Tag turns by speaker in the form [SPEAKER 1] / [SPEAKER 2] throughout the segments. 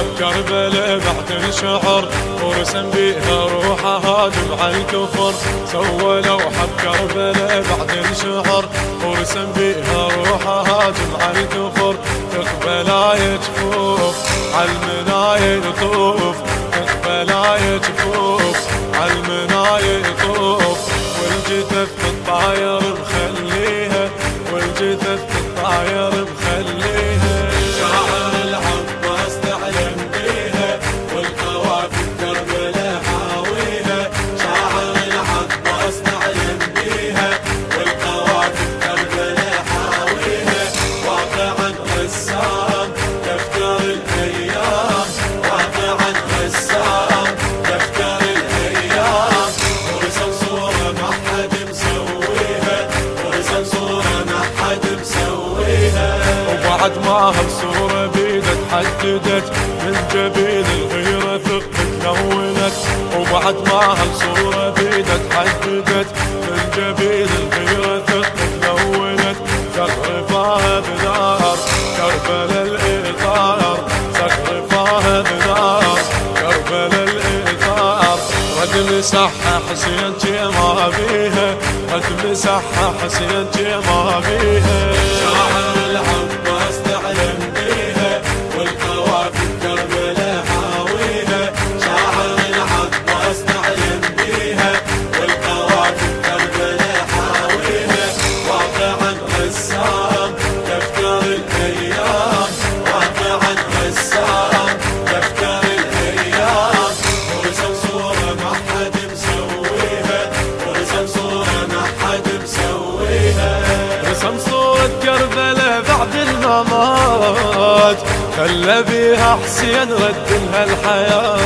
[SPEAKER 1] بكربلاء بعد الشعر ورسم بيها روحه هاجم على الكفر. سوى لوحة بكربلاء بعد الشعر ورسم بيها روحه هاجم على الكفر. تقبل جفوف عالمنايا يطوف، تقبل جفوف عالمنايا يطوف. والجثث تطاير مخليها، والجثث تطاير مخليها.
[SPEAKER 2] شاعر العباس تعلم بيها والقوافي كربلاء حاويها. شاعر العباس تعلم بيها والقوافي كربلاء حاويها. واقعا رسام دفتر الايام، واقعا رسام دفتر الايام. ورسم صورة ما حد مسويها، ورسم صورة ما حد مسويها.
[SPEAKER 1] وبعد ما هالصورة بيدت حددت من جبين الغيرة ثقت لونت. وبعد ما هالصورة بيدت حددت من جبين الغيرة ثقت لونت. زخرفاها بنار كربلاء الإطار، زخرفاها بنار كربلاء الإطار. رد مسحها حسين جيما بيها، رد مسحها حسين جيما بيها.
[SPEAKER 2] شاعر العباس تعلم بيها والقوافي كربلاء حاويها. شاعر العباس تعلم بيها والقوافي كربلاء حاويها. واقعا رسام دفتر الايام، واقعا رسام دفتر الايام. ورسم صورة ما حد مسويها، ورسم صورة ما حد مسويها.
[SPEAKER 1] رسم صورة كربلاء بعد الممات خلى بيها حسين رد لها الحياة.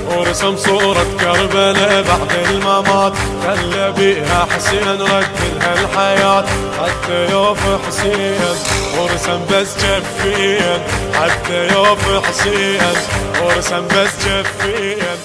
[SPEAKER 1] ورسم صورة كربلاء بعد الممات خلى بيها حسين رد لها الحياة. حتى يوف حسين ورسم بس جفين، حتى يوف حسين ورسم بس جفين.